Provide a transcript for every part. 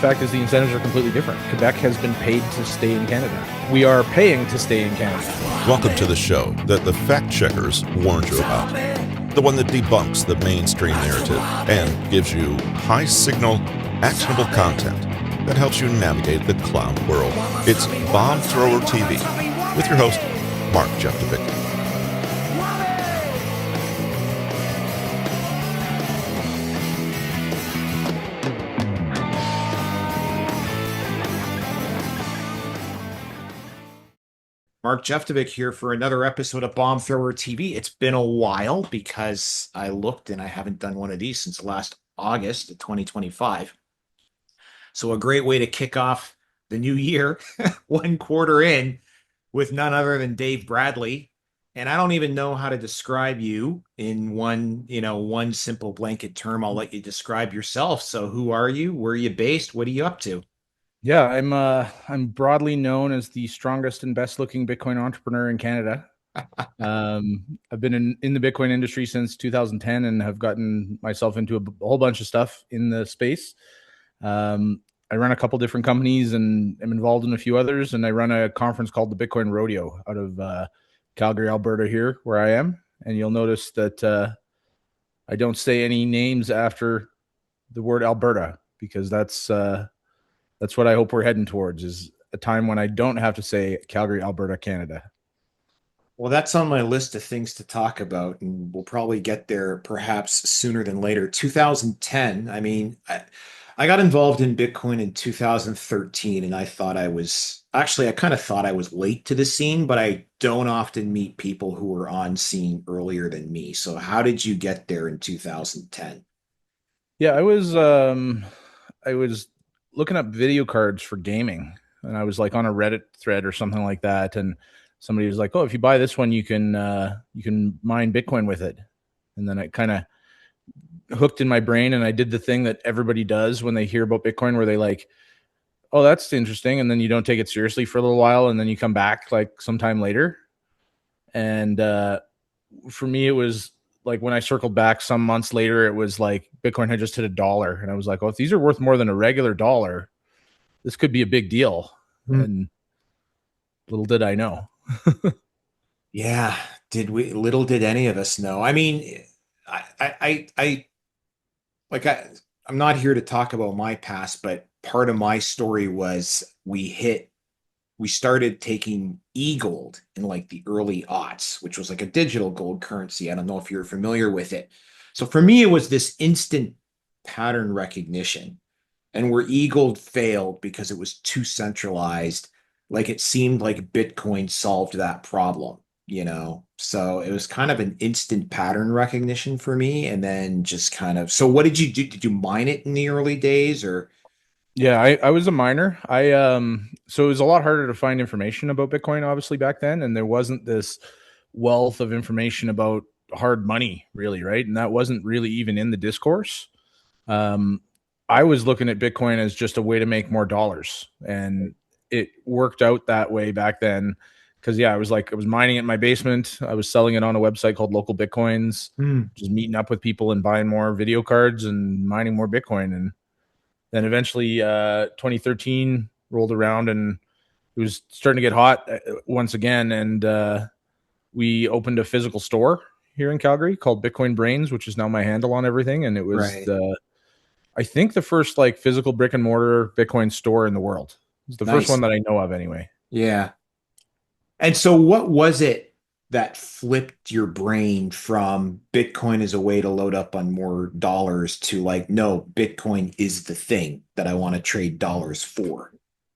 fact is the incentives are completely different. Quebec has been paid to stay in Canada. We are paying to stay in Canada. Welcome to the show that the fact checkers warned you about. The one that debunks the mainstream narrative and gives you high signal, actionable content that helps you navigate the cloud world. It's Bomb Thrower TV with your host, Mark Jeftovic. Mark Jeftovic here for another episode of Bomb Thrower TV. It's been a while because I looked and I haven't done one of these since last August of 2025. So a great way to kick off the new year, one quarter in, with none other than Dave Bradley. And I don't even know how to describe you in one simple blanket term. I'll let you describe yourself. So who are you? Where are you based? What are you up to? Yeah, I'm broadly known as the strongest and best looking Bitcoin entrepreneur in Canada. I've been in the Bitcoin industry since 2010 and have gotten myself into a whole bunch of stuff in the space. I run a couple different companies and am involved in a few others. And I run a conference called the Bitcoin Rodeo out of Calgary, Alberta here where I am. And you'll notice that I don't say any names after the word Alberta because that's what I hope we're heading towards, is a time when I don't have to say Calgary, Alberta, Canada. Well, that's on my list of things to talk about, and we'll probably get there perhaps sooner than later. 2010, I got involved in Bitcoin in 2013, and I kind of thought I was late to the scene, but I don't often meet people who were on scene earlier than me. So how did you get there in 2010? Yeah, I was looking up video cards for gaming, and I was like on a Reddit thread or something like that, and somebody was like, "Oh, if you buy this one, you can mine Bitcoin with it." And then it kind of hooked in my brain, and I did the thing that everybody does when they hear about Bitcoin, where they like, "Oh, that's interesting," and then you don't take it seriously for a little while, and then you come back like sometime later. And for me, it was like when I circled back some months later, it was like Bitcoin had just hit $1. And I was like, oh, if these are worth more than a regular dollar, this could be a big deal. And little did I know. Yeah, little did any of us know. I mean, I'm not here to talk about my past, but part of my story was we started taking e-gold in like the early aughts, which was like a digital gold currency. I don't know if you're familiar with it. So for me, it was this instant pattern recognition. And where e-gold failed because it was too centralized, like it seemed like Bitcoin solved that problem, So it was kind of an instant pattern recognition for me. And then just kind of, so what did you do? Did you mine it in the early days or? Yeah, I was a miner. So it was a lot harder to find information about Bitcoin, obviously, back then. And there wasn't this wealth of information about hard money, really, right? And that wasn't really even in the discourse. I was looking at Bitcoin as just a way to make more dollars. And it worked out that way back then. Because, I was mining it in my basement. I was selling it on a website called Local Bitcoins, just meeting up with people and buying more video cards and mining more Bitcoin. And then eventually 2013 rolled around and it was starting to get hot once again. And we opened a physical store here in Calgary called Bitcoin Brains, which is now my handle on everything. And it was, I think, the first like physical brick and mortar Bitcoin store in the world. It's the first one that I know of anyway. Yeah. And so what was it that flipped your brain from Bitcoin as a way to load up on more dollars to like, no, Bitcoin is the thing that I want to trade dollars for?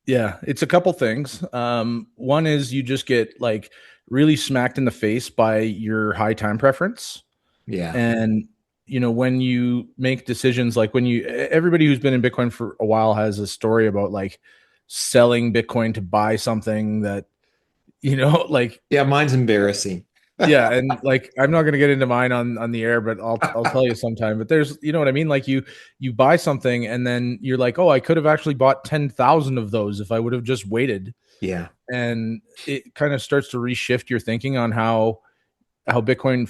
Yeah, it's a couple things. One is you just get like really smacked in the face by your high time preference. Yeah. And, when you make decisions, like everybody who's been in Bitcoin for a while has a story about like selling Bitcoin to buy something that, like, yeah, mine's embarrassing. Yeah, and like I'm not going to get into mine on the air, but I'll tell you sometime. But there's, you know what I mean? Like you buy something and then you're like, oh, I could have actually bought 10,000 of those if I would have just waited. Yeah, and it kind of starts to reshift your thinking on how Bitcoin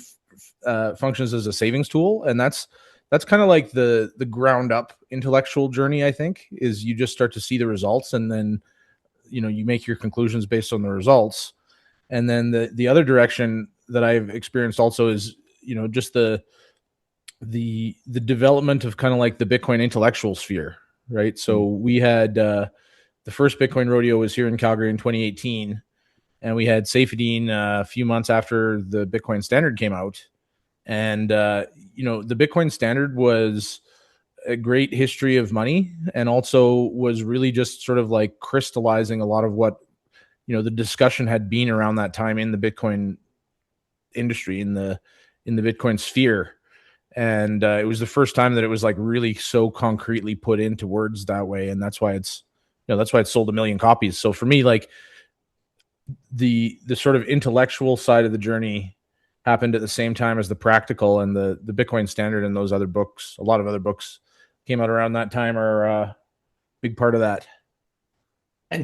functions as a savings tool, and that's that's kind of like the ground up intellectual journey. I think is you just start to see the results, and then you make your conclusions based on the results. And then the other direction that I've experienced also is just the development of kind of like the Bitcoin intellectual sphere, right? So we had the first Bitcoin Rodeo was here in Calgary in 2018, and we had Saifedean a few months after the Bitcoin Standard came out. And the Bitcoin Standard was a great history of money, and also was really just sort of like crystallizing a lot of what the discussion had been around that time in the Bitcoin industry, in the Bitcoin sphere. And it was the first time that it was like really so concretely put into words that way, and that's why it's sold 1 million copies. So for me, like the sort of intellectual side of the journey happened at the same time as the practical, and the Bitcoin Standard and those other books, a lot of other books came out around that time, are a big part of that. And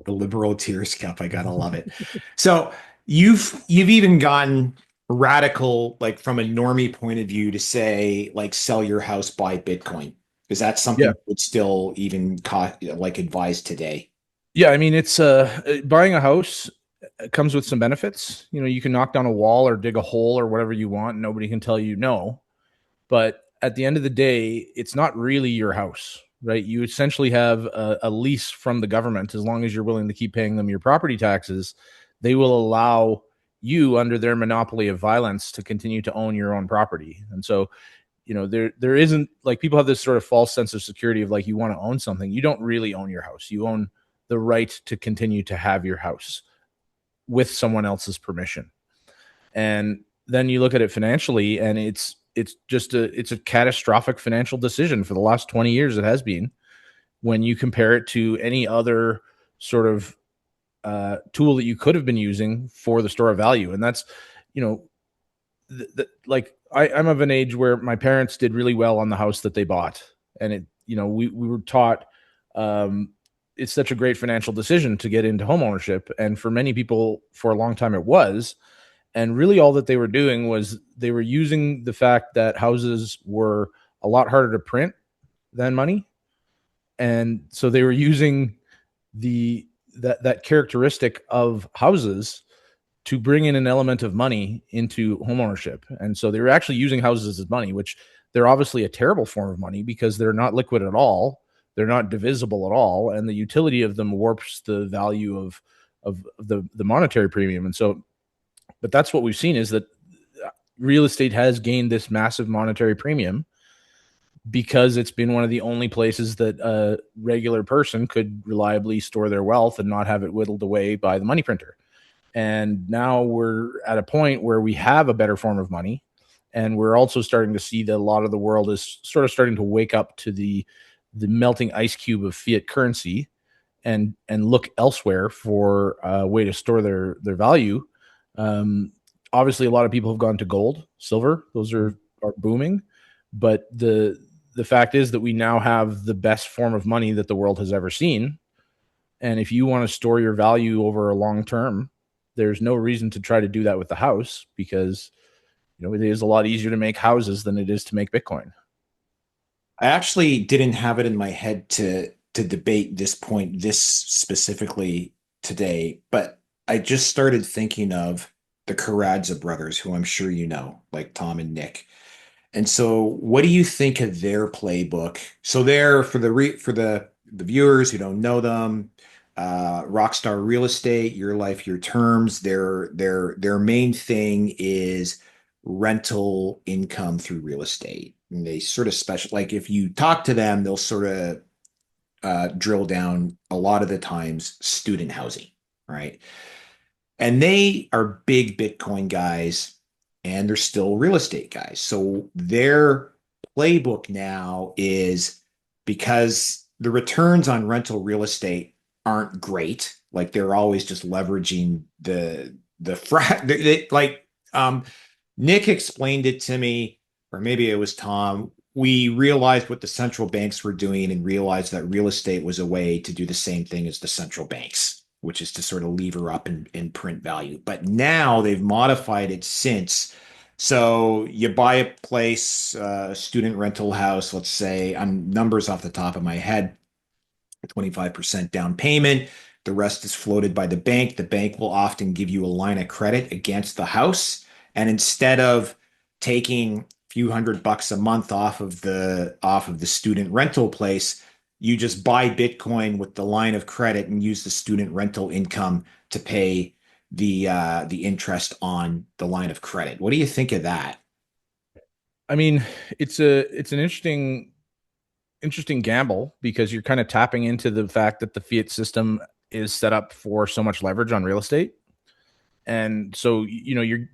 the liberal tears cup, I gotta love it. So you've even gotten radical, like from a normie point of view, to say like sell your house, buy Bitcoin. Is that something Yeah. you would still even like advise today? Yeah, I mean, it's buying a house comes with some benefits. You can knock down a wall or dig a hole or whatever you want. Nobody can tell you no. But at the end of the day, it's not really your house, right? You essentially have a lease from the government. As long as you're willing to keep paying them your property taxes, they will allow you, under their monopoly of violence, to continue to own your own property. And so, there isn't, like, people have this sort of false sense of security of like, you want to own something. You don't really own your house. You own the right to continue to have your house with someone else's permission. And then you look at it financially, and it's a catastrophic financial decision for the last 20 years. It has been, when you compare it to any other sort of tool that you could have been using for the store of value. And that's, like I'm of an age where my parents did really well on the house that they bought. And we were taught, it's such a great financial decision to get into home ownership. And for many people, for a long time, it was. And really all that they were doing was they were using the fact that houses were a lot harder to print than money. And so they were using that characteristic of houses to bring in an element of money into homeownership. And so they were actually using houses as money, which they're obviously a terrible form of money because they're not liquid at all. They're not divisible at all. And the utility of them warps the value of the monetary premium. And so, but that's what we've seen, is that real estate has gained this massive monetary premium because it's been one of the only places that a regular person could reliably store their wealth and not have it whittled away by the money printer. And now we're at a point where we have a better form of money. And we're also starting to see that a lot of the world is sort of starting to wake up to the melting ice cube of fiat currency and look elsewhere for a way to store their value. Obviously, a lot of people have gone to gold, silver. Those are booming. But the fact is that we now have the best form of money that the world has ever seen. And if you want to store your value over a long term, there's no reason to try to do that with the house, because it is a lot easier to make houses than it is to make Bitcoin. I actually didn't have it in my head to debate this point this specifically today, but I just started thinking of the Karadza brothers, who I'm sure you know, like Tom and Nick. And so, what do you think of their playbook? So, they're for the viewers who don't know them, Rockstar Real Estate, Your Life, Your Terms. Their main thing is rental income through real estate. And they sort of special, like if you talk to them, they'll sort of drill down a lot of the times student housing, right? And they are big Bitcoin guys, and they're still real estate guys. So their playbook now is, because the returns on rental real estate aren't great, like they're always just leveraging Nick explained it to me, or maybe it was Tom. We realized what the central banks were doing and realized that real estate was a way to do the same thing as the central banks, which is to sort of lever up and print value. But now they've modified it since So you buy a place, student rental house, let's say, I'm numbers off the top of my head, 25% down payment. The rest is floated by the bank. The bank will often give you a line of credit against the house. And instead of taking a few $100 a month off of the student rental place, you just buy Bitcoin with the line of credit and use the student rental income to pay the interest on the line of credit. What do you think of that? I mean, it's an interesting gamble because you're kind of tapping into the fact that the fiat system is set up for so much leverage on real estate. And so, you're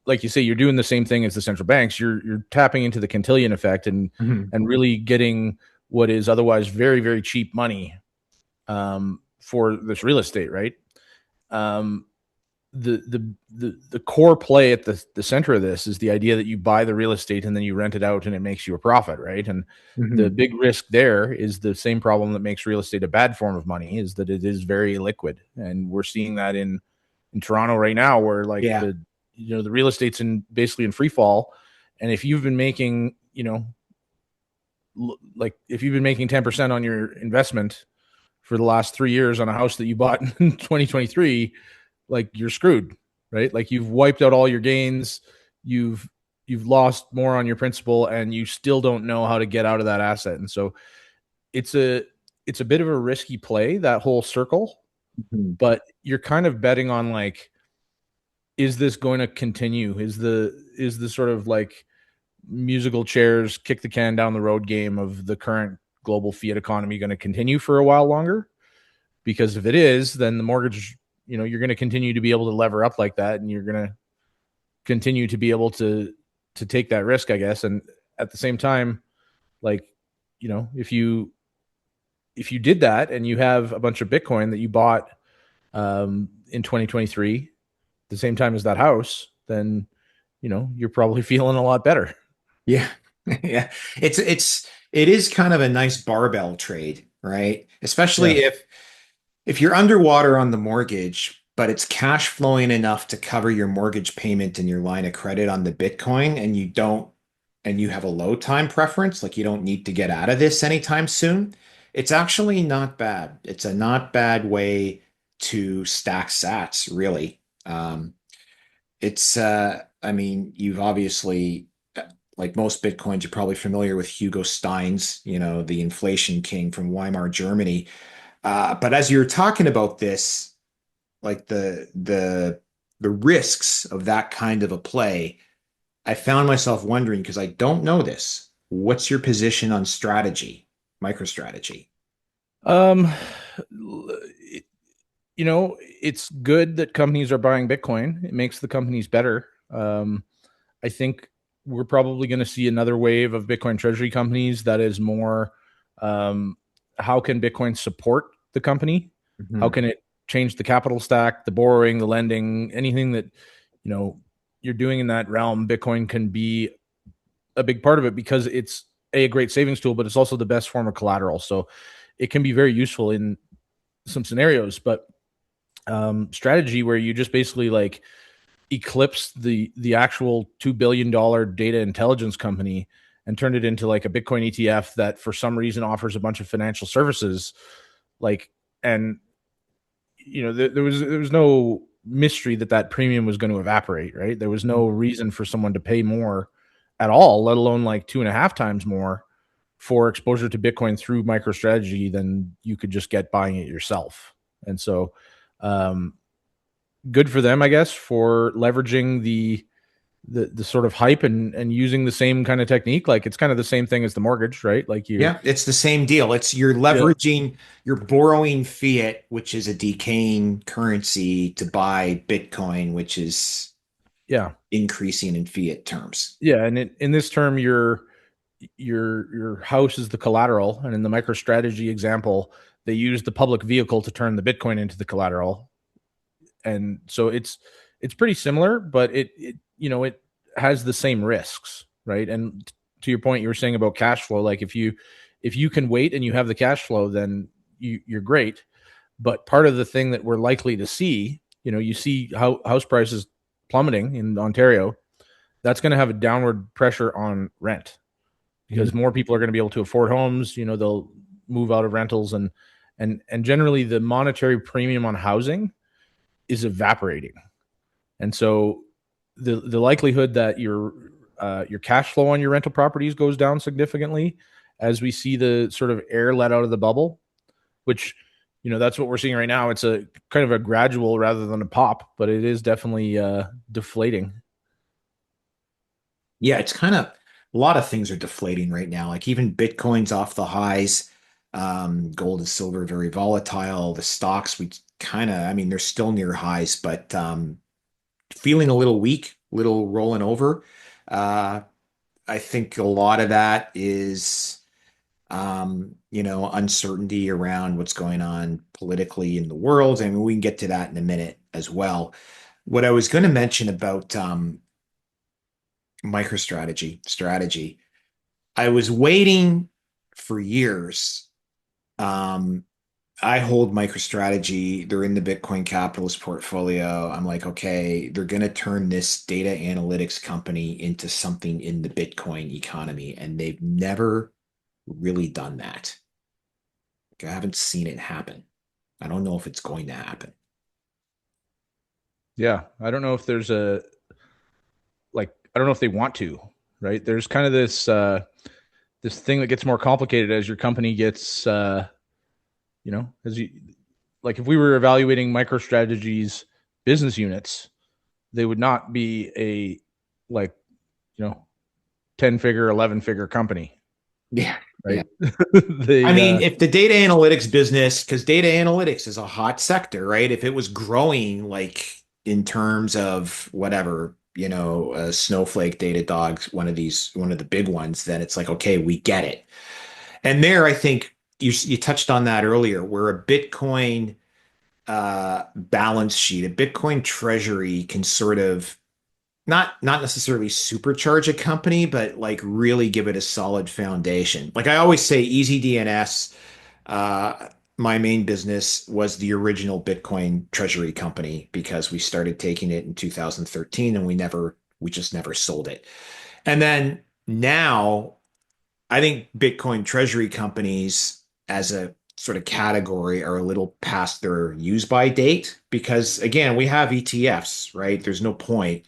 like you say, you're doing the same thing as the central banks. You're tapping into the Cantillon effect Mhm. and really getting what is otherwise very, very cheap money for this real estate, right? Um, the core play at the center of this is the idea that you buy the real estate and then you rent it out and it makes you a profit, right? And the Mhm. big risk there is the same problem that makes real estate a bad form of money, is that it is very liquid. And we're seeing that in Toronto right now, where like Yeah. the real estate's basically in free fall. And if you've been making, like if you've been making 10% on your investment for the last 3 years on a house that you bought in 2023, like you're screwed, right? Like you've wiped out all your gains, you've lost more on your principal, and you still don't know how to get out of that asset. And so it's a bit of a risky play, that whole circle, Mhm. but you're kind of betting on like, is this going to continue? Is the sort of like musical chairs kick the can down the road game of the current global fiat economy going to continue for a while longer? Because if it is, then the mortgage, you're going to continue to be able to lever up like that, and you're going to continue to be able to take that risk, I guess. And at the same time, like, if you did that and you have a bunch of Bitcoin that you bought in 2023, the same time as that house, then you're probably feeling a lot better. Yeah. Yeah. It is kind of a nice barbell trade, right? Yeah. Especially if you're underwater on the mortgage, but it's cash flowing enough to cover your mortgage payment and your line of credit on the Bitcoin, and you have a low time preference, like you don't need to get out of this anytime soon, it's actually not bad. It's a not bad way to stack sats, really. I mean, you've obviously, like most Bitcoins, you're probably familiar with Hugo Stein's, the inflation king from Weimar, Germany. But as you're talking about this, like the risks of that kind of a play, I found myself wondering, because I don't know this. What's your position on strategy, MicroStrategy? Um, it's good that companies are buying Bitcoin. It makes the companies better. I think we're probably going to see another wave of Bitcoin treasury companies that is more, how can Bitcoin support the company? How Mhm. can it change the capital stack, the borrowing, the lending, anything that, you're doing in that realm? Bitcoin can be a big part of it because it's a great savings tool, but it's also the best form of collateral. So it can be very useful in some scenarios. But strategy where you just basically like eclipse the actual $2 billion data intelligence company and turn it into like a Bitcoin ETF that for some reason offers a bunch of financial services, like, and there was no mystery that that premium was going to evaporate, right? There was no reason for someone to pay more at all, let alone like 2.5 times more for exposure to Bitcoin through MicroStrategy than you could just get buying it yourself. And so, um, good for them, I guess, for leveraging the sort of hype and using the same kind of technique. Like it's kind of the same thing as the mortgage, right? Like Yeah, it's the same deal. It's you're yeah, leveraging, you're borrowing fiat, which is a decaying currency, to buy Bitcoin, which is yeah, increasing in fiat terms. yeah. And in this term, your house is the collateral, and in the MicroStrategy example, they use the public vehicle to turn the Bitcoin into the collateral. And so it's pretty similar, but it has the same risks, right? And to your point, you were saying about cash flow, like if you can wait and you have the cash flow, then you're great. But part of the thing that we're likely to see, you see how house prices plummeting in Ontario. that's going to have a downward pressure on rent because more people are going to be able to afford homes. You know, they'll move out of rentals, and generally the monetary premium on housing is evaporating. And so the likelihood that your cash flow on your rental properties goes down significantly as we see the sort of air let out of the bubble, which, you know, that's what we're seeing right now. It's a kind of a gradual rather than a pop, but it is definitely deflating. Yeah, it's kind of a lot of things are deflating right now. Like even Bitcoin's off the highs. Gold and silver very volatile. The stocks, we kind of, I mean, they're still near highs, but feeling a little weak, little rolling over. Uh, I think a lot of that is, uncertainty around what's going on politically in the world. I mean, we can get to that in a minute as well. What I was going to mention about strategy, I was waiting for years. Um, I hold MicroStrategy. They're in the Bitcoin capitalist portfolio. I'm like, okay, they're going to turn this data analytics company into something in the Bitcoin economy. And they've never really done that. Like, I haven't seen it happen. I don't know if it's going to happen. Yeah, I don't know if there's a I don't know if they want to, right? There's kind of this thing that gets more complicated as your company gets as you like if we were evaluating MicroStrategy's business units, they would not be a like, 10-figure, 11-figure company, Yeah. right? Yeah. I they mean, if the data analytics business, because data analytics is a hot sector, right? If it was growing like in terms of whatever, Snowflake, Datadog, one of the big ones, then it's like, okay, we get it. And there, I think you touched on that earlier, where a Bitcoin balance sheet, a Bitcoin treasury can sort of not necessarily supercharge a company, but like really give it a solid foundation. Like I always say, Easy DNS, uh, my main business was the original Bitcoin treasury company because we started taking it in 2013 and we just never sold it. And then now I think Bitcoin treasury companies as a sort of category are a little past their use by date because again, we have ETFs, right? There's no point.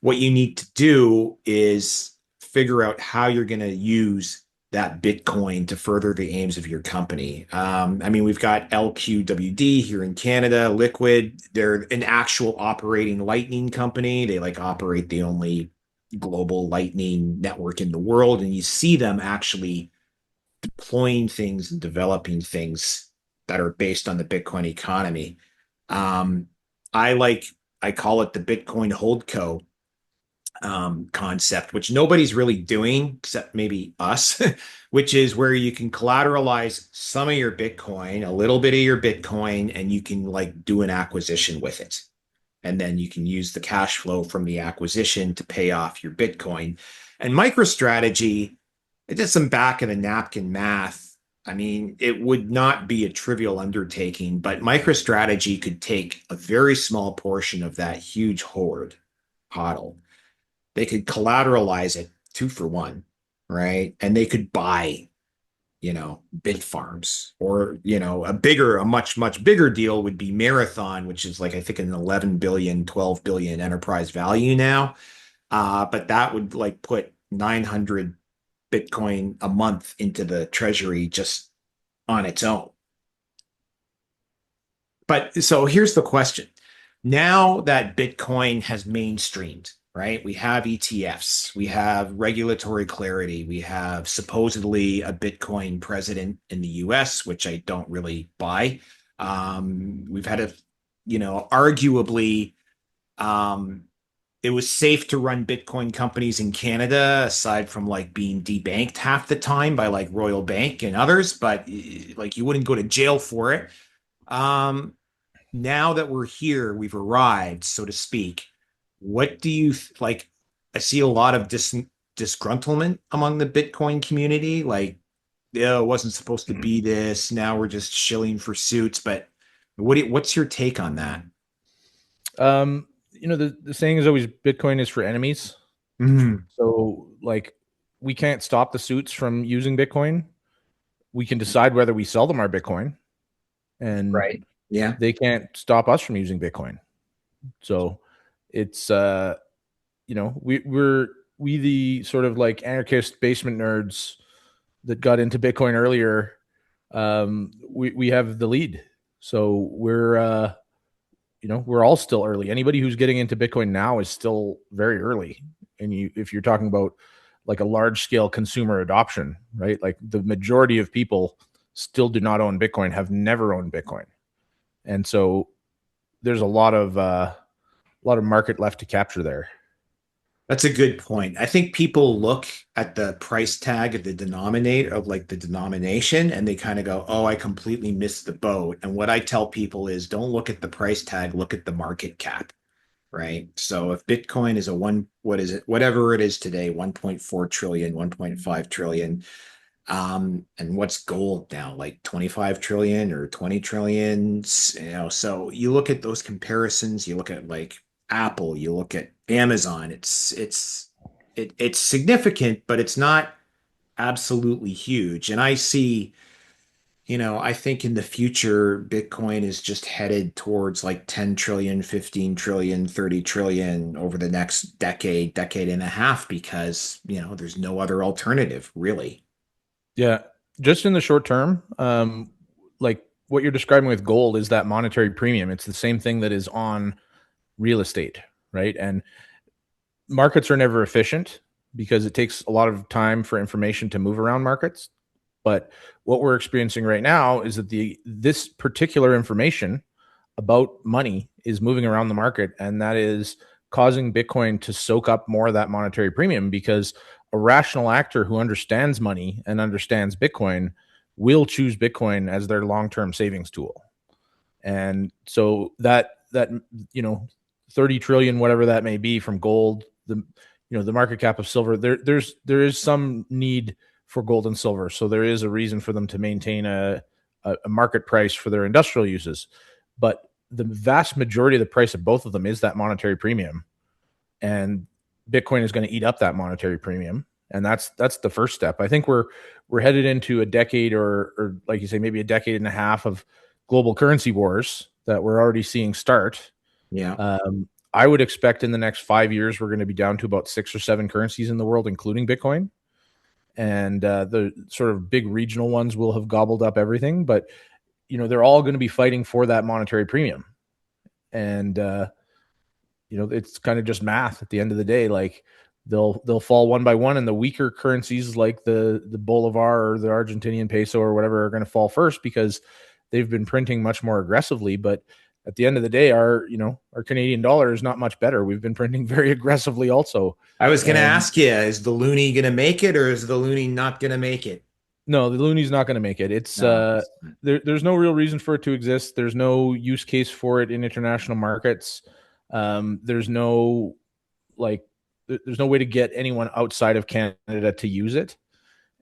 What you need to do is figure out how you're going to use that Bitcoin to further the aims of your company. I mean, we've got LQWD here in Canada, Liquid. They're an actual operating Lightning company. They like operate the only global Lightning network in the world. And you see them actually deploying things and developing things that are based on the Bitcoin economy. Um, I like, I call it the Bitcoin HODL Code concept, which nobody's really doing except maybe us, which is where you can collateralize some of your Bitcoin, a little bit of your Bitcoin, and you can like do an acquisition with it. And then you can use the cash flow from the acquisition to pay off your Bitcoin. And MicroStrategy, I did some back of the napkin math. I mean, it would not be a trivial undertaking, but MicroStrategy could take a very small portion of that huge HODL. They could collateralize it 2 for 1, right? And they could buy, bit farms or, a much bigger deal would be Marathon, which is like, I think an 11 billion, 12 billion enterprise value now. But that would like put 900 Bitcoin a month into the treasury just on its own. But so here's the question. Now that Bitcoin has mainstreamed, right? We have ETFs, we have regulatory clarity, we have supposedly a Bitcoin president in the US, which I don't really buy. We've had arguably, it was safe to run Bitcoin companies in Canada, aside from like being debanked half the time by like Royal Bank and others, but like you wouldn't go to jail for it. Um, Now that we're here, we've arrived, so to speak. What do you like? I see a lot of disgruntlement among the Bitcoin community. Like, yeah, it wasn't supposed to be this. Now we're just shilling for suits. But what's your take on that? the saying is always Bitcoin is for enemies. Mhm. So like we can't stop the suits from using Bitcoin. We can decide whether we sell them our Bitcoin, and Right. Yeah. they can't stop us from using Bitcoin. So it's we the sort of like anarchist basement nerds that got into Bitcoin earlier. We have the lead. So we're all still early. Anybody who's getting into Bitcoin now is still very early. And if you're talking about like a large scale consumer adoption, right? Like the majority of people still do not own Bitcoin, have never owned Bitcoin. And so there's a lot of market left to capture there. That's a good point. I think people look at the price tag of the denominator of like the denomination and they kind of go, "Oh, I completely missed the boat." And what I tell people is don't look at the price tag, look at the market cap, right? So if Bitcoin is a what is it? Whatever it is today, 1.4 trillion, 1.5 trillion. And what's gold now? Like 25 trillion or 20 trillion, so you look at those comparisons, you look at like Apple, you look at Amazon, it's significant, but it's not absolutely huge. And I see, I think in the future, Bitcoin is just headed towards like 10 trillion, 15 trillion, 30 trillion over the next decade, decade and a half, because, there's no other alternative, really. Yeah, just in the short term, like what you're describing with gold is that monetary premium. It's the same thing that is on real estate, right? And markets are never efficient because it takes a lot of time for information to move around markets. But what we're experiencing right now is that this particular information about money is moving around the market, and that is causing Bitcoin to soak up more of that monetary premium because a rational actor who understands money and understands Bitcoin will choose Bitcoin as their long-term savings tool. And so that 30 trillion, whatever that may be from gold, the market cap of silver, there is some need for gold and silver. So there is a reason for them to maintain a market price for their industrial uses. But the vast majority of the price of both of them is that monetary premium. And Bitcoin is going to eat up that monetary premium. And that's the first step. I think we're headed into a decade or like you say, maybe a decade and a half of global currency wars that we're already seeing start. Yeah. I would expect in the next 5 years, we're going to be down to about 6 or 7 currencies in the world, including Bitcoin. And the sort of big regional ones will have gobbled up everything. But, they're all going to be fighting for that monetary premium. And, it's kind of just math at the end of the day. Like they'll fall one by one, and the weaker currencies like the Bolivar or the Argentinian peso or whatever are going to fall first because they've been printing much more aggressively. But at the end of the day, our Canadian dollar is not much better. We've been printing very aggressively also. I was going to And ask you, is the loonie going to make it or is the loonie not going to make it? no, the loonie's not going to make it. It's No. there's no real reason for it to exist. There's no use case for it in international markets. There's no like there's no way to get anyone outside of Canada to use it.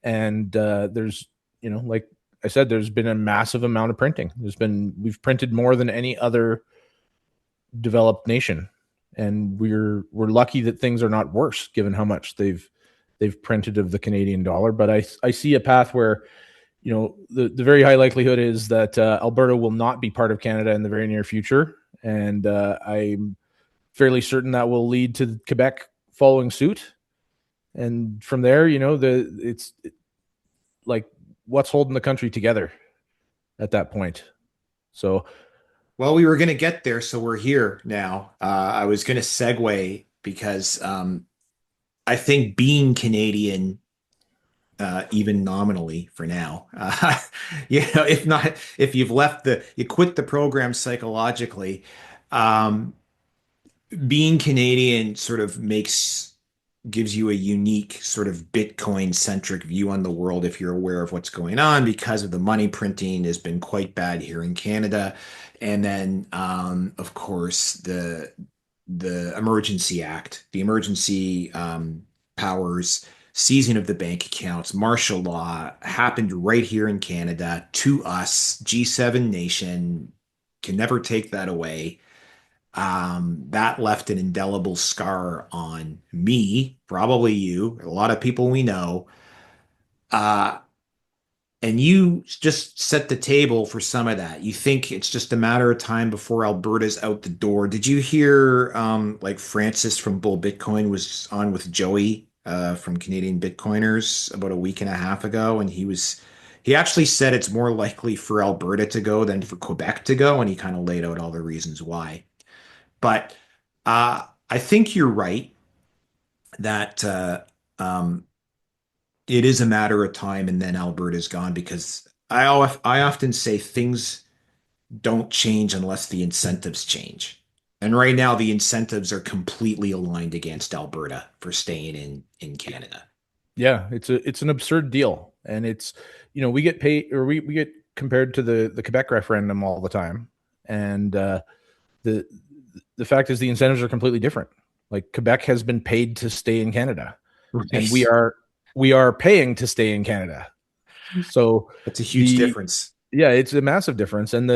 And there's like I said, there's been a massive amount of printing. We've printed more than any other developed nation, and we're lucky that things are not worse given how much they've printed of the Canadian dollar. But I see a path where the very high likelihood is that Alberta will not be part of Canada in the very near future, and I'm fairly certain that will lead to Quebec following suit. And from there, it's like what's holding the country together at that point. So Well, we were going to get there, so we're here now. I was going to segue because I think being Canadian, even nominally for now, if not, if you quit the program psychologically, um, being Canadian sort of gives you a unique sort of Bitcoin centric view on the world if you're aware of what's going on because of the money printing has been quite bad here in Canada. And then, of course, the Emergency Act, the emergency powers, seizing of the bank accounts, martial law happened right here in Canada to us, G7 nation, can never take that away. That left an indelible scar on me, probably you, a lot of people we know. Uh, and you just set the table for some of that. You think it's just a matter of time before Alberta's out the door. Did you hear like Francis from Bull Bitcoin was on with Joey from Canadian Bitcoiners about a week and a half ago, and he actually said it's more likely for Alberta to go than for Quebec to go, and he kind of laid out all the reasons why. But I think you're right that um, it is a matter of time, and then Alberta's gone because I often say things don't change unless the incentives change. And right now, the incentives are completely aligned against Alberta for staying in Canada. Yeah, it's an absurd deal, and it's, we get paid, or we get compared to the Quebec referendum all the time, and the the fact is the incentives are completely different. Like, Quebec has been paid to stay in Canada, and Right. we are paying to stay in Canada. So That's a huge the difference. yeah, it's a massive difference, and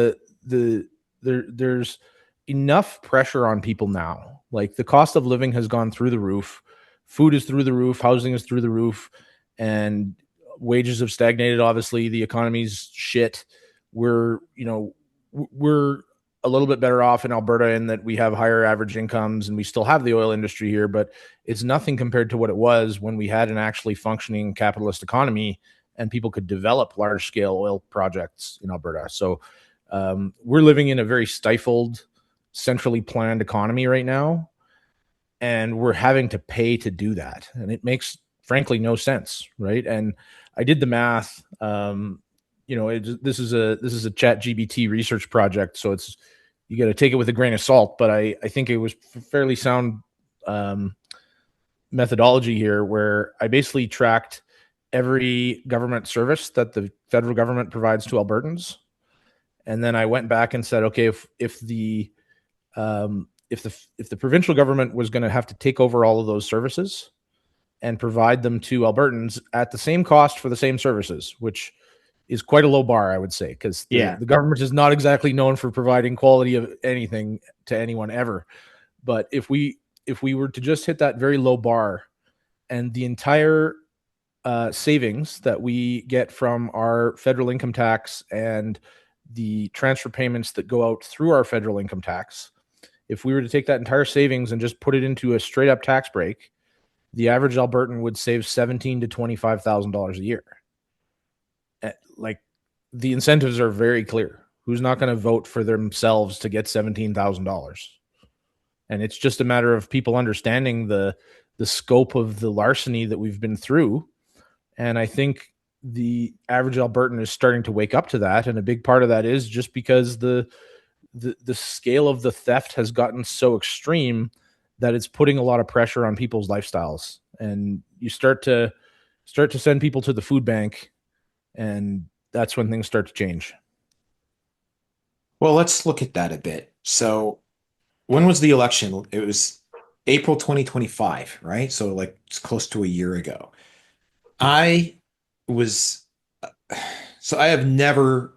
there's enough pressure on people now. Like, the cost of living has gone through the roof, food is through the roof, housing is through the roof, and wages have stagnated. Obviously, the economy's shit. We're a little bit better off in Alberta in that we have higher average incomes and we still have the oil industry here, but it's nothing compared to what it was when we had an actually functioning capitalist economy and people could develop large scale oil projects in Alberta. So we're living in a very stifled, centrally planned economy right now, and we're having to pay to do that, and it makes frankly no sense, right? And I did the math. This is a Chat GBT research project, so it's, you got to take it with a grain of salt, but I think it was fairly sound methodology here, where I basically tracked every government service that the federal government provides to Albertans, and then I went back and said, okay, if the provincial government was going to have to take over all of those services and provide them to Albertans at the same cost for the same services, which is quite a low bar, I would say, because Yeah. the government is not exactly known for providing quality of anything to anyone ever. But if we were to just hit that very low bar, and the entire savings that we get from our federal income tax and the transfer payments that go out through our federal income tax, if we were to take that entire savings and just put it into a straight up tax break, the average Albertan would save $17,000 to $25,000 a year. Like, the incentives are very clear. Who's not going to vote for themselves to get $17,000? And it's just a matter of people understanding the scope of the larceny that we've been through. And I think the average Albertan is starting to wake up to that. And a big part of that is just because the scale of the theft has gotten so extreme that it's putting a lot of pressure on people's lifestyles. And you start to send people to the food bank, and that's when things start to change. Well, let's look at that a bit. So, when was the election? It was April 2025, right? So, like, it's close to a year ago. I was, so I have never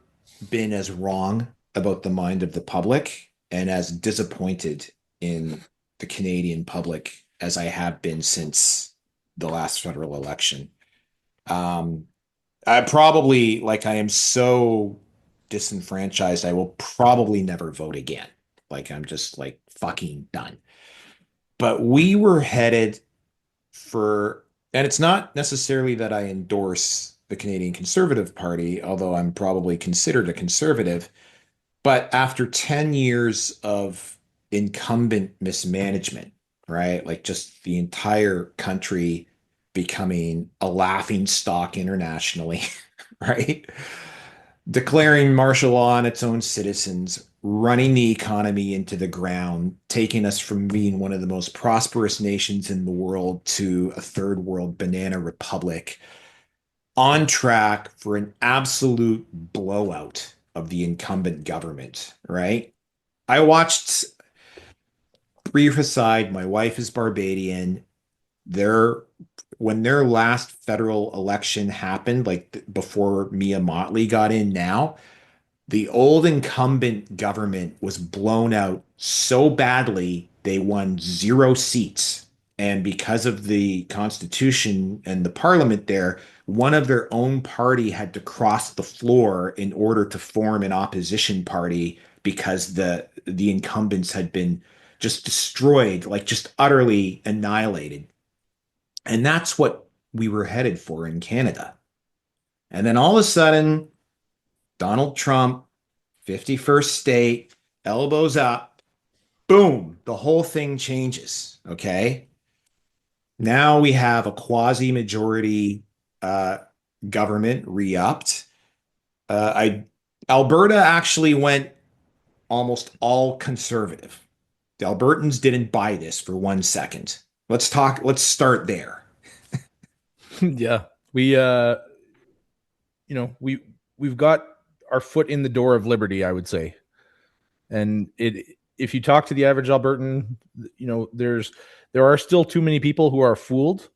been as wrong about the mind of the public and as disappointed in the Canadian public as I have been since the last federal election. Um, I probably, like, I am so disenfranchised, I will probably never vote again. Like, I'm just like fucking done. But we were headed for, and it's not necessarily that I endorse the Canadian Conservative Party, although I'm probably considered a conservative. But after 10 years of incumbent mismanagement, right? Like, just the entire country becoming a laughing stock internationally, right? Declaring martial law on its own citizens, running the economy into the ground, taking us from being one of the most prosperous nations in the world to a third world banana republic, on track for an absolute blowout of the incumbent government, right? I watched, brief aside, my wife is Barbadian. Their When their last federal election happened, like before Mia Motley got in now, The old incumbent government was blown out so badly they won 0 seats. And because of the Constitution and the Parliament there, one of their own party had to cross the floor in order to form an opposition party because the incumbents had been just destroyed, like just utterly annihilated. And that's what we were headed for in Canada. And then all of a sudden, Donald Trump, 51st state, elbows up, boom, the whole thing changes. Okay. Now we have a quasi majority government re upped. I Alberta actually went almost all conservative. The Albertans didn't buy this for 1 second. Let's start there. Yeah. We you know, we've got our foot in the door of liberty, I would say. And if you talk to the average Albertan, you know, there are still too many people who are fooled.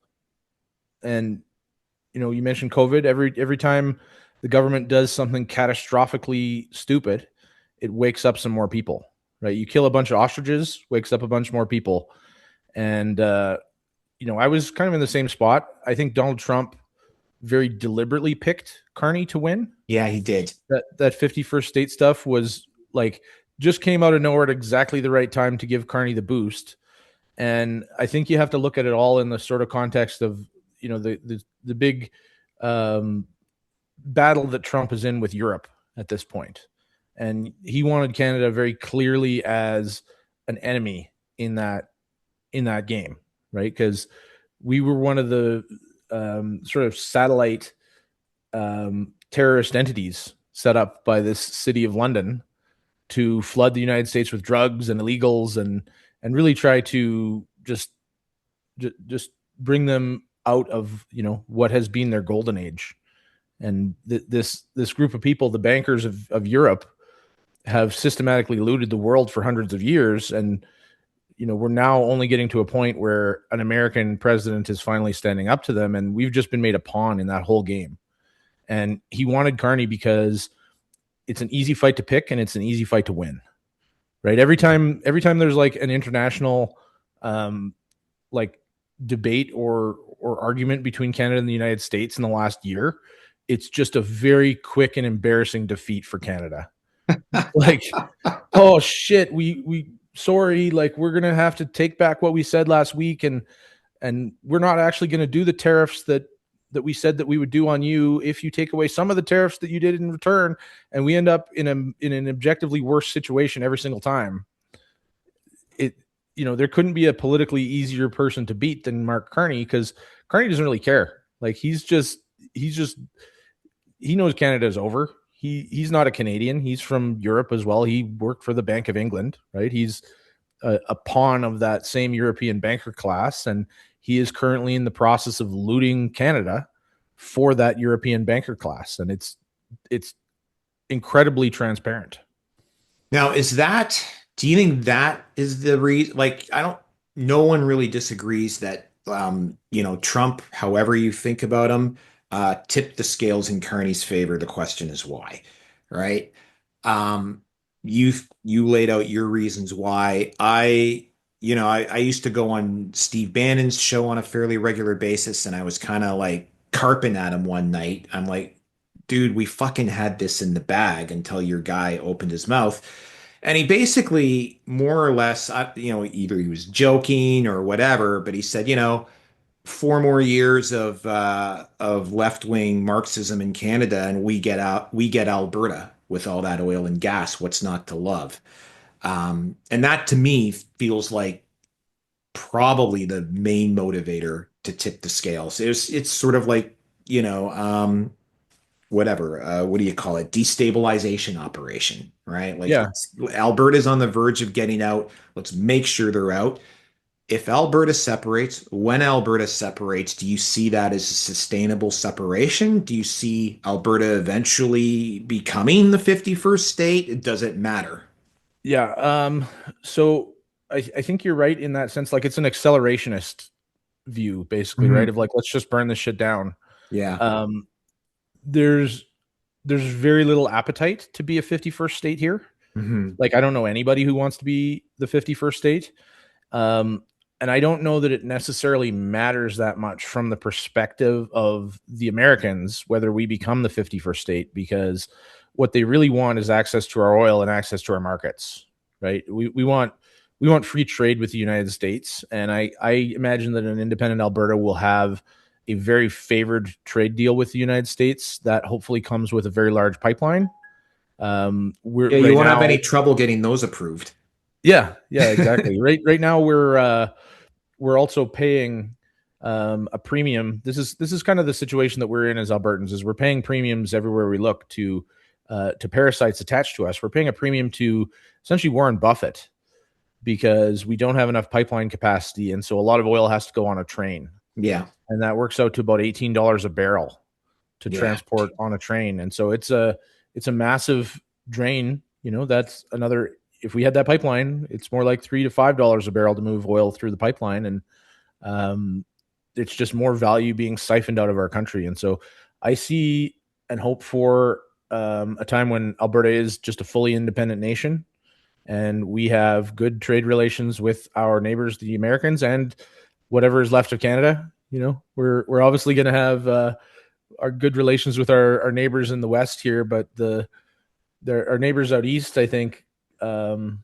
And you know, you mentioned COVID. Every time the government does something catastrophically stupid, it wakes up some more people, right? You kill a bunch of ostriches, wakes up a bunch more people. And you know, I was kind of in the same spot. I think Donald Trump very deliberately picked Carney to win. Yeah, he did. That 51st state stuff was like just came out of nowhere at exactly the right time to give Carney the boost. And I think you have to look at it all in the sort of context of, you know, the big battle that Trump is in with Europe at this point. And he wanted Canada very clearly as an enemy in that game, right? Because we were one of the sort of satellite terrorist entities set up by this city of London to flood the United States with drugs and illegals and really try to just bring them out of, you know, what has been their golden age. And this group of people, the bankers of Europe, have systematically looted the world for hundreds of years. And you know, we're now only getting to a point where an American president is finally standing up to them, and we've just been made a pawn in that whole game. And he wanted Carney because it's an easy fight to pick and it's an easy fight to win, right? Every time there's like an international like debate or argument between Canada and the United States in the last year, it's just a very quick and embarrassing defeat for Canada. Like, oh shit, we sorry, like we're gonna have to take back what we said last week, and we're not actually going to do the tariffs that we said that we would do on you if you take away some of the tariffs that you did in return, and we end up in an objectively worse situation every single time. It, you know, there couldn't be a politically easier person to beat than Mark Carney, because Carney doesn't really care. Like he knows Canada is over. He's not a Canadian. He's from Europe as well. He worked for the Bank of England, right? He's a pawn of that same European banker class, and he is currently in the process of looting Canada for that European banker class, and it's incredibly transparent. Now, do you think that is the reason? Like, no one really disagrees that, you know, Trump, however you think about him, tipped the scales in Carney's favor. The question is why, right? You laid out your reasons why. I used to go on Steve Bannon's show on a fairly regular basis, and I was kind of like carping at him one night. I'm like, dude, we fucking had this in the bag until your guy opened his mouth. And he basically more or less, either he was joking or whatever, but he said, 4 more years of left-wing Marxism in Canada, and we get Alberta with all that oil and gas. What's not to love? And that to me feels like probably the main motivator to tip the scales. It's sort of like, whatever, what do you call it? Destabilization operation, right? Like, Yeah. Alberta's on the verge of getting out. Let's make sure they're out. If Alberta separates, when Alberta separates, do you see that as a sustainable separation? Do you see Alberta eventually becoming the 51st state? Does it matter? Yeah. So I think you're right in that sense. Like, it's an accelerationist view, basically, right? Of like, let's just burn this shit down. Yeah. There's there's very little appetite to be a 51st state here. Mm-hmm. Like, I don't know anybody who wants to be the 51st state. And I don't know that it necessarily matters that much from the perspective of the Americans, whether we become the 51st state, because what they really want is access to our oil and access to our markets, right? We want free trade with the United States. And I imagine that an independent Alberta will have a very favored trade deal with the United States that hopefully comes with a very large pipeline. You won't have any trouble getting those approved. Yeah, exactly. Right now we're also paying a premium. This is kind of the situation that we're in as Albertans, is we're paying premiums everywhere we look to parasites attached to us. We're paying a premium to essentially Warren Buffett because we don't have enough pipeline capacity, and so a lot of oil has to go on a train. Yeah, and that works out to about $18 a barrel to transport on a train, and so it's a massive drain. That's another. If we had that pipeline, it's more like $3 to $5 a barrel to move oil through the pipeline, and it's just more value being siphoned out of our country. And so I see and hope for a time when Alberta is just a fully independent nation, and we have good trade relations with our neighbors, the Americans, and whatever is left of Canada. We're obviously going to have our good relations with our neighbors in the West here, but our neighbors out east, I think you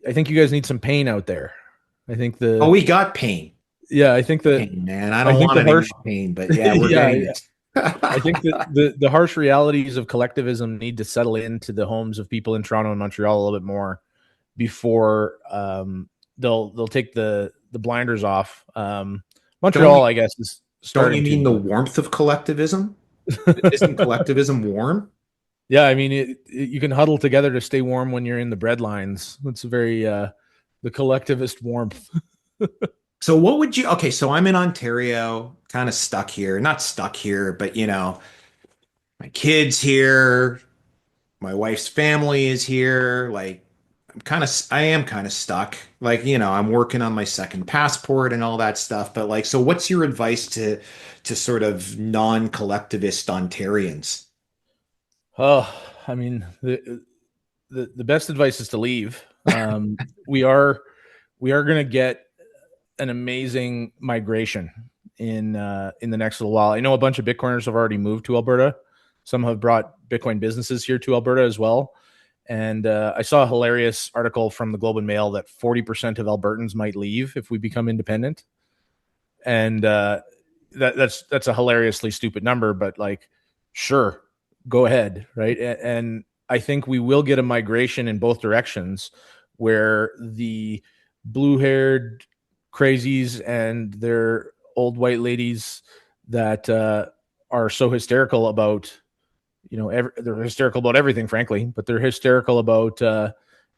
guys need some pain out there. I think we got pain. Yeah, I think that pain, man. I don't want any more pain, but we're getting it. I think that the harsh realities of collectivism need to settle into the homes of people in Toronto and Montreal a little bit more before they'll take the blinders off. Montreal, I guess, is starting. Don't you mean the warmth of collectivism? Isn't collectivism warm? Yeah, I mean, you can huddle together to stay warm when you're in the bread lines. It's very the collectivist warmth. So what would you? Okay, so I'm in Ontario, kind of stuck here. Not stuck here, but my kids here, my wife's family is here. Like, I am kind of stuck. Like, I'm working on my second passport and all that stuff. But like, so what's your advice to sort of non-collectivist Ontarians? Oh, I mean, the best advice is to leave. We are going to get an amazing migration in the next little while. I know a bunch of Bitcoiners have already moved to Alberta. Some have brought Bitcoin businesses here to Alberta as well. And I saw a hilarious article from the Globe and Mail that 40% of Albertans might leave if we become independent. And that's a hilariously stupid number, but like, sure, go ahead, right? And I think we will get a migration in both directions, where the blue-haired crazies and their old white ladies that are so hysterical about, they're hysterical about everything, frankly, but they're hysterical about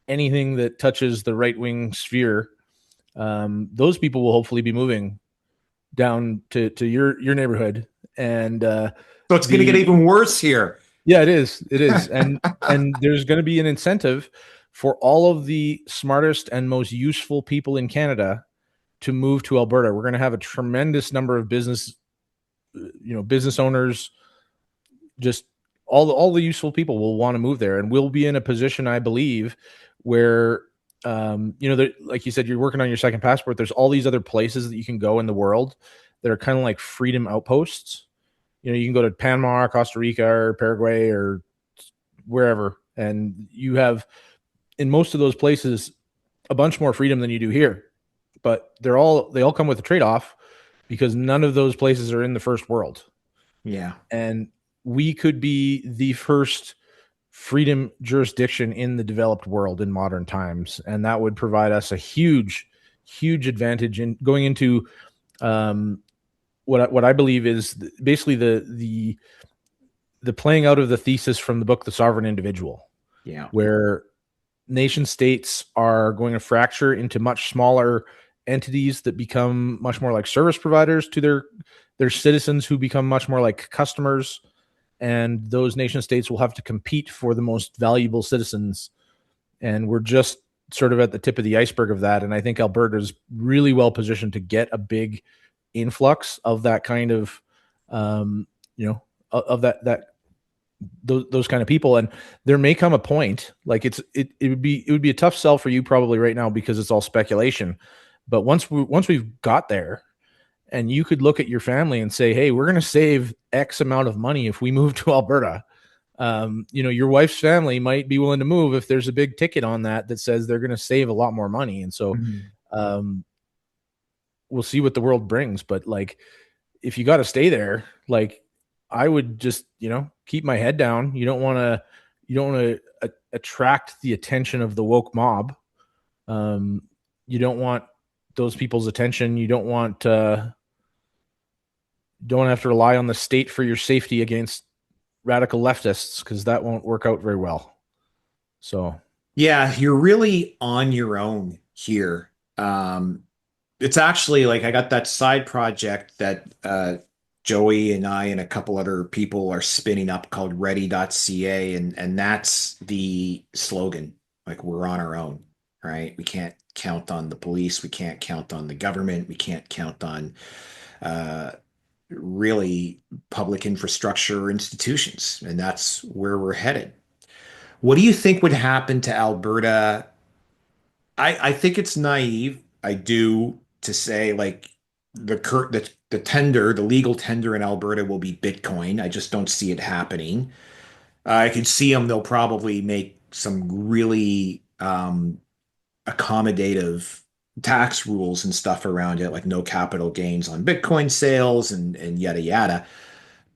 anything that touches the right-wing sphere. Those people will hopefully be moving down to your neighborhood, and so it's going to get even worse here. Yeah, it is. And there's going to be an incentive for all of the smartest and most useful people in Canada to move to Alberta. We're going to have a tremendous number of business owners, just all the useful people will want to move there, and we'll be in a position, I believe, where like you said, you're working on your second passport. There's all these other places that you can go in the world that are kind of like freedom outposts. You can go to Panama, or Costa Rica, or Paraguay, or wherever, and you have, in most of those places, a bunch more freedom than you do here. But they all come with a trade-off, because none of those places are in the first world. Yeah. And we could be the first freedom jurisdiction in the developed world in modern times, and that would provide us a huge advantage in going into what I believe is basically the playing out of the thesis from the book The Sovereign Individual. Yeah. Where nation states are going to fracture into much smaller entities that become much more like service providers to their citizens, who become much more like customers, and those nation states will have to compete for the most valuable citizens. And we're just sort of at the tip of the iceberg of that. And I think Alberta is really well positioned to get a big influx of that kind of, of that those kind of people. And there may come a point, like it would be a tough sell for you probably right now because it's all speculation. But once we've got there, and you could look at your family and say, hey, we're going to save X amount of money if we move to Alberta. Your wife's family might be willing to move if there's a big ticket on that says they're going to save a lot more money. And so we'll see what the world brings. But like, if you got to stay there, like I would just, keep my head down. You don't want to attract the attention of the woke mob. You don't want those people's attention. You don't want don't have to rely on the state for your safety against radical leftists, because that won't work out very well. So yeah, you're really on your own here. It's actually like I got that side project that Joey and I and a couple other people are spinning up called ready.ca, and that's the slogan. Like, we're on our own, right? We can't count on the police, we can't count on the government, we can't count on really public infrastructure institutions, and that's where we're headed. What do you think would happen to Alberta? I think it's naive. I do, to say like the legal tender in Alberta will be Bitcoin. I just don't see it happening. I could see them. They'll probably make some really accommodative tax rules and stuff around it, like no capital gains on Bitcoin sales and yada yada.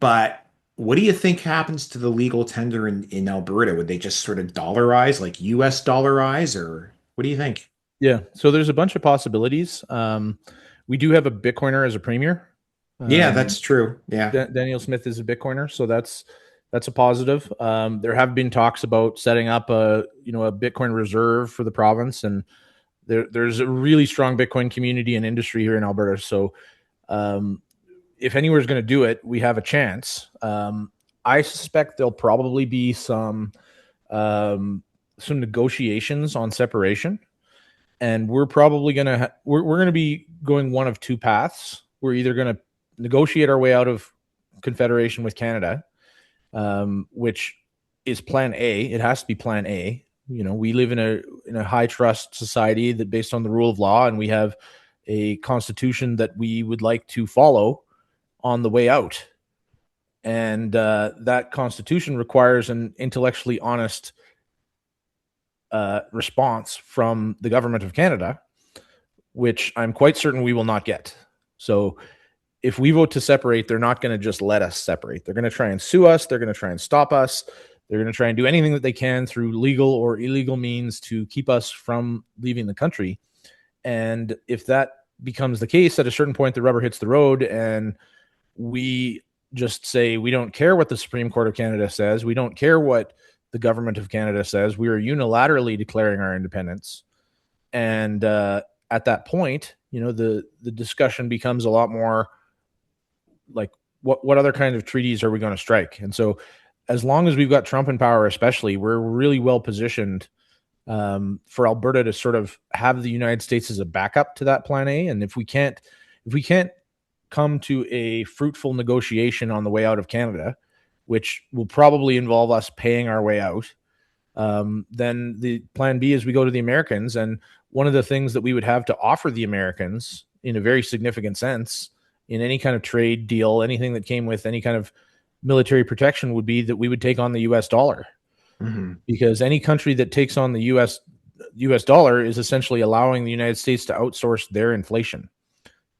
But what do you think happens to the legal tender in Alberta? Would they just sort of dollarize, like US dollarize, or what do you think? yeah, so there's a bunch of possibilities. We do have a Bitcoiner as a premier. Yeah, that's true. Yeah. Danielle Smith is a Bitcoiner, so that's a positive. There have been talks about setting up a Bitcoin reserve for the province, and there's a really strong Bitcoin community and industry here in Alberta. So if anywhere's going to do it, we have a chance. I suspect there'll probably be some negotiations on separation, and we're probably going to we're going to be going one of two paths. We're either going to negotiate our way out of confederation with Canada, which is plan A. It has to be plan A. We live in a high trust society that based on the rule of law, and we have a constitution that we would like to follow on the way out. And that constitution requires an intellectually honest response from the government of Canada, which I'm quite certain we will not get. So if we vote to separate, they're not going to just let us separate. They're going to try and sue us. They're going to try and stop us. They're going to try and do anything that they can through legal or illegal means to keep us from leaving the country. And if that becomes the case, at a certain point, the rubber hits the road and we just say, we don't care what the Supreme Court of Canada says. We don't care what the government of Canada says. We are unilaterally declaring our independence. And at that point, the discussion becomes a lot more like, what other kind of treaties are we going to strike? And so as long as we've got Trump in power, especially, we're really well positioned for Alberta to sort of have the United States as a backup to that plan A. And if we can't come to a fruitful negotiation on the way out of Canada, which will probably involve us paying our way out, then the plan B is we go to the Americans. And one of the things that we would have to offer the Americans in a very significant sense in any kind of trade deal, anything that came with any kind of military protection, would be that we would take on the US dollar. Mm-hmm. Because any country that takes on the US dollar is essentially allowing the United States to outsource their inflation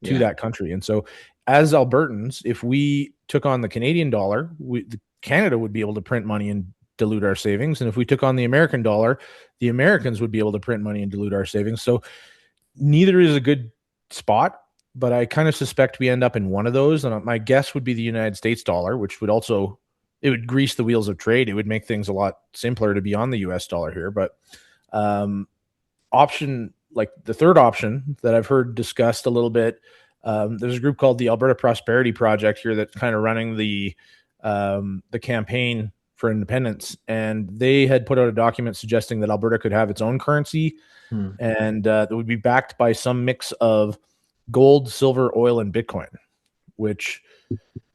to that country. And so as Albertans, if we took on the Canadian dollar, Canada would be able to print money and dilute our savings. And if we took on the American dollar, the Americans would be able to print money and dilute our savings. So neither is a good spot, but I kind of suspect we end up in one of those. And my guess would be the United States dollar, which would also, it would grease the wheels of trade. It would make things a lot simpler to be on the US dollar here. But option, like the third option that I've heard discussed a little bit, there's a group called the Alberta Prosperity Project here that's kind of running the campaign for independence. And they had put out a document suggesting that Alberta could have its own currency and that would be backed by some mix of gold, silver, oil, and Bitcoin, which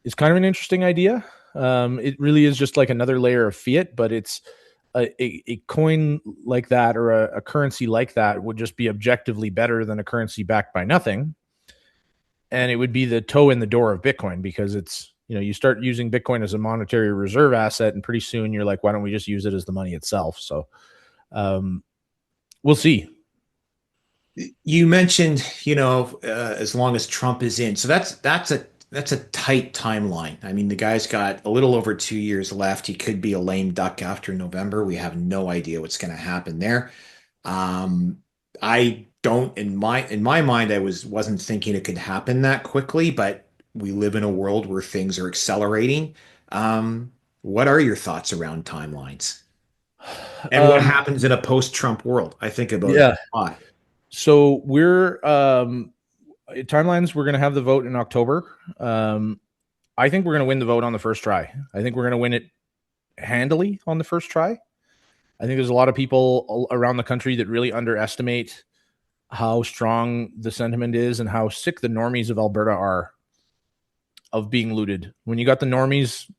is kind of an interesting idea. It really is just like another layer of fiat, but it's a coin like that, or a currency like that, would just be objectively better than a currency backed by nothing. And it would be the toe in the door of Bitcoin, because it's, you start using Bitcoin as a monetary reserve asset, and pretty soon you're like, why don't we just use it as the money itself? So we'll see. You mentioned, as long as Trump is in. So that's a tight timeline. I mean, the guy's got a little over 2 years left. He could be a lame duck after November. We have no idea what's going to happen there. I don't, in my mind, I wasn't thinking it could happen that quickly, but we live in a world where things are accelerating. What are your thoughts around timelines? And what happens in a post-Trump world? I think about it Yeah. a lot. So we're timelines. We're going to have the vote in October. I think we're going to win the vote on the first try. I think we're going to win it handily on the first try. I think there's a lot of people around the country that really underestimate how strong the sentiment is and how sick the normies of Alberta are of being looted. When you got the normies,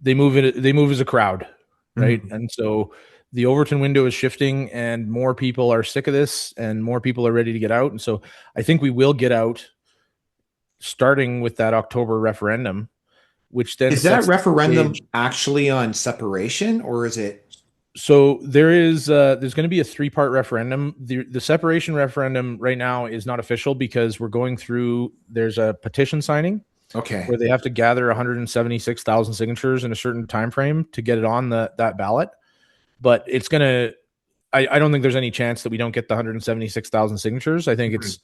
they move as a crowd, right? Mhm. And so the Overton window is shifting, and more people are sick of this, and more people are ready to get out. And so I think we will get out, starting with that October referendum, which then Is that sets the referendum stage. actually on separation, or is it? So there's going to be a 3-part referendum. The separation referendum right now is not official, because we're going through, there's a petition signing Okay. where they have to gather 176,000 signatures in a certain time frame to get it on that ballot. But it's going to, I don't think there's any chance that we don't get the 176,000 signatures. I think it's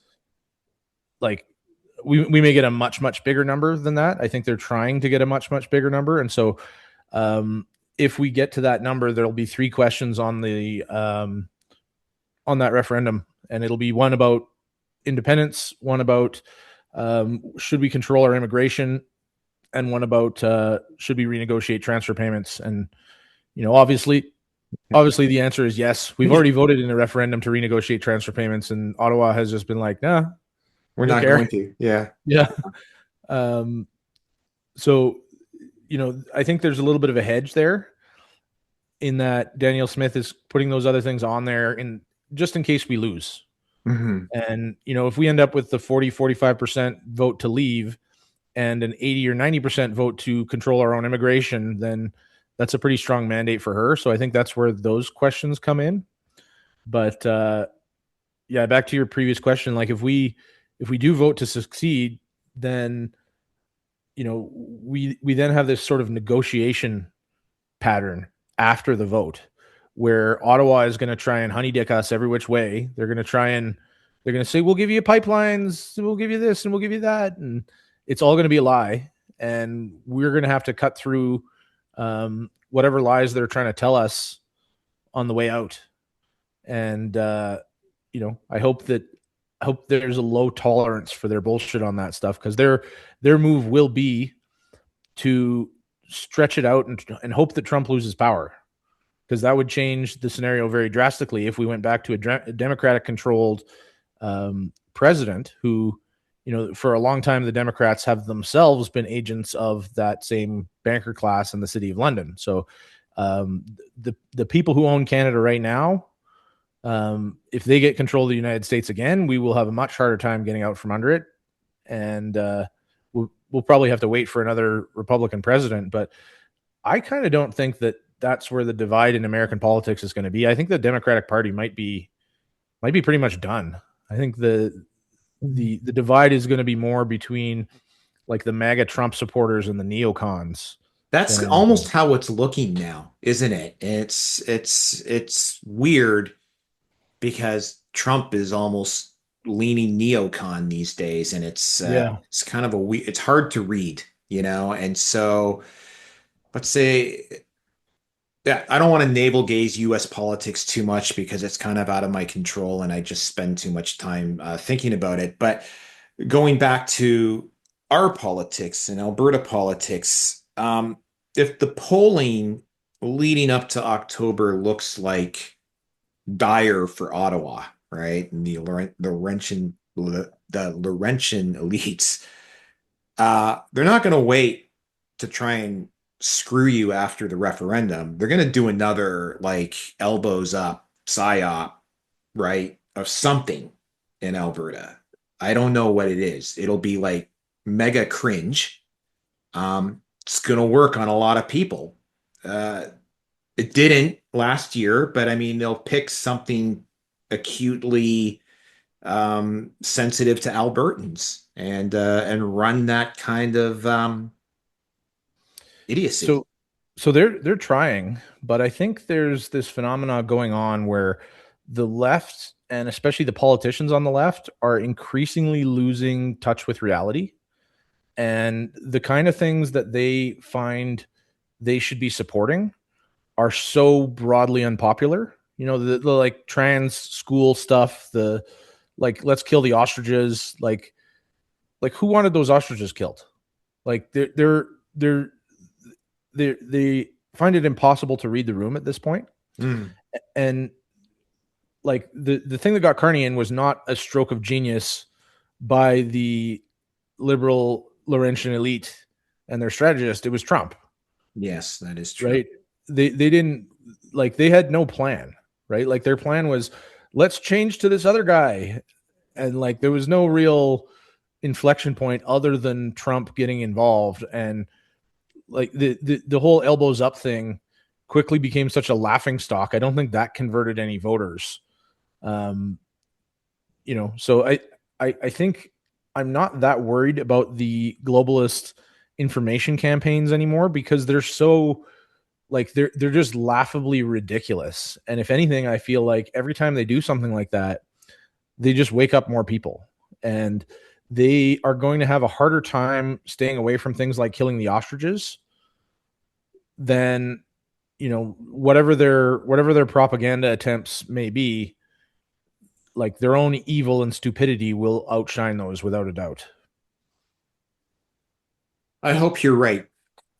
like we may get a much, much bigger number than that. I think they're trying to get a much, much bigger number. And so if we get to that number, there'll be 3 questions on that referendum. And it'll be one about independence, one about should we control our immigration, and one about should we renegotiate transfer payments. And obviously the answer is yes. We've already voted in a referendum to renegotiate transfer payments, and Ottawa has just been like, nah, We're don't not care. going to. Yeah. Yeah. So I think there's a little bit of a hedge there, in that Danielle Smith is putting those other things on there in just in case we lose. Hmm. And if we end up with the 40-45% vote to leave, and an 80 or 90% vote to control our own immigration, then that's a pretty strong mandate for her. So I think that's where those questions come in. But yeah, back to your previous question, like if we do vote to succeed, then we then have this sort of negotiation pattern after the vote, where Ottawa is going to try and honeydick us every which way. They're going to say, we'll give you pipelines, we'll give you this, and we'll give you that. And it's all going to be a lie. And we're going to have to cut through whatever lies they're trying to tell us on the way out. And, I hope there's a low tolerance for their bullshit on that stuff, because their move will be to stretch it out and hope that Trump loses power, because that would change the scenario very drastically if we went back to a Democratic-controlled president who, for a long time, the Democrats have themselves been agents of that same banker class in the city of London. So the people who own Canada right now, if they get control of the United States again, we will have a much harder time getting out from under it. And we'll probably have to wait for another Republican president. But I kind of don't think that that's where the divide in American politics is going to be. I think the Democratic Party might be pretty much done. I think the divide is going to be more between like the MAGA Trump supporters and the neocons. That's almost how it's looking now, isn't it? It's weird because Trump is almost leaning neocon these days, and it's kind of it's hard to read, And so let's say, yeah, I don't want to navel gaze U.S. politics too much because it's kind of out of my control, and I just spend too much time thinking about it. But going back to our politics and Alberta politics, if the polling leading up to October looks like dire for Ottawa, right, and the Laurentian elites, they're not going to wait to try and screw you after the referendum, they're going to do another like elbows up psy-op, right, of something in Alberta. I don't know what it is. It'll be like mega cringe. It's going to work on a lot of people. It didn't last year, but I mean, they'll pick something acutely sensitive to Albertans and run that kind of idiocy. So they're trying, but I think there's this phenomena going on where the left and especially the politicians on the left are increasingly losing touch with reality, and the kind of things that they find they should be supporting are so broadly unpopular. You know, the like trans school stuff, the like let's kill the ostriches, like who wanted those ostriches killed? Like they find it impossible to read the room at this point. And like the thing that got Carney in was not a stroke of genius by the liberal Laurentian elite and their strategist. It was Trump. Yes, that is true. Right. They didn't, like, they had no plan, right? Like their plan was, let's change to this other guy. And like, there was no real inflection point other than Trump getting involved. And like the whole elbows up thing quickly became such a laughing stock. I don't think that converted any voters. You know, so I think I'm not that worried about the globalist information campaigns anymore, because they're so like they're just laughably ridiculous. And if anything, I feel like every time they do something like that, they just wake up more people, and they are going to have a harder time staying away from things like killing the ostriches than, you know, whatever their propaganda attempts may be. Like their own evil and stupidity will outshine those without a doubt. I hope you're right.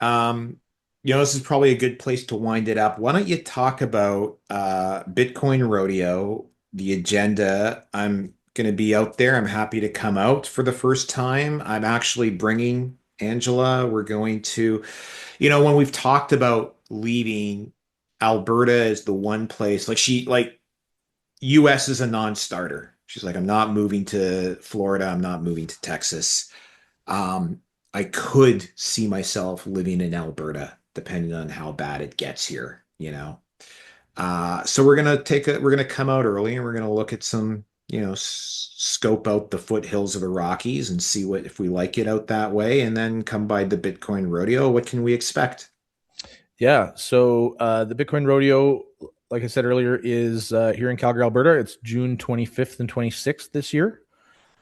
You know, this is probably a good place to wind it up. Why don't you talk about Bitcoin Rodeo, the agenda? I'm going to be out there. I'm happy to come out for the first time. I'm actually bringing Angela. We're going to, you know, when we've talked about leaving, Alberta is the one place, like US is a non-starter. She's like, I'm not moving to Florida. I'm not moving to Texas. I could see myself living in Alberta, depending on how bad it gets here, you know. So we're gonna come out early, and we're gonna look at some, you know, scope out the foothills of the Rockies and see what if we like it out that way, and then come by the Bitcoin Rodeo. What can we expect? Yeah, so the Bitcoin Rodeo, like I said earlier, is here in Calgary, Alberta. It's June 25th and 26th this year.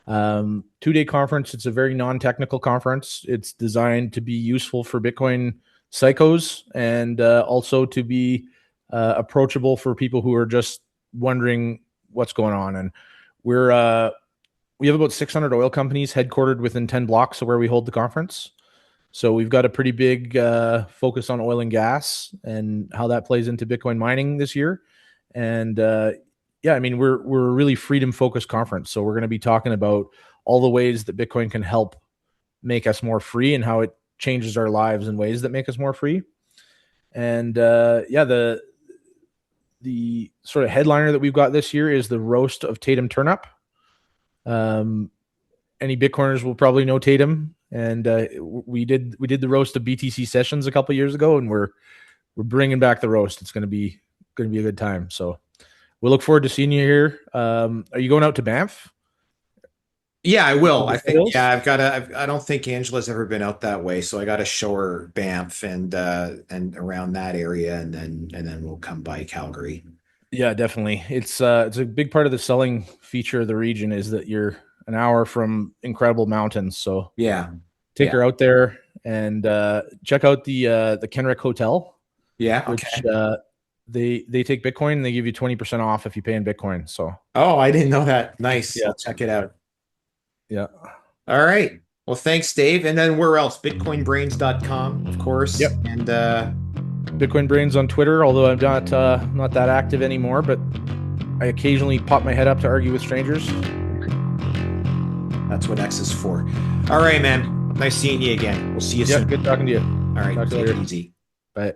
2-day conference. It's a very non-technical conference. It's designed to be useful for Bitcoin psychos, and also to be approachable for people who are just wondering what's going on. And we have about 600 oil companies headquartered within 10 blocks of where we hold the conference. So we've got a pretty big focus on oil and gas and how that plays into Bitcoin mining this year. And yeah, I mean, we're a really freedom-focused conference. So we're going to be talking about all the ways that Bitcoin can help make us more free and how it changes our lives in ways that make us more free. And yeah, the sort of headliner that we've got this year is the roast of Tatum Turnup. Any Bitcoiners will probably know Tatum, and we did the roast of BTC Sessions a couple of years ago, and we're bringing back the roast. It's going to be a good time. So we look forward to seeing you here. Are you going out to Banff? Yeah, I will. I think, yeah, I don't think Angela's ever been out that way, so I got to show her Banff and around that area, and then we'll come by Calgary. Yeah, definitely. It's a big part of the selling feature of the region is that you're an hour from incredible mountains. So yeah, take her out there and check out the Kenrick Hotel. Yeah, which, okay. They take Bitcoin and they give you 20% off if you pay in Bitcoin. So I didn't know that. Nice. Yeah, I'll check it out. Yeah. All right. Well, thanks, Dave. And then where else? Bitcoinbrains.com, of course. Yep. And Bitcoin Brains on Twitter, although I'm not that active anymore, but I occasionally pop my head up to argue with strangers. That's what X is for. All right, man. Nice seeing you again. We'll see you soon. Good talking to you. All right, Talk to you take it later. easy. Bye.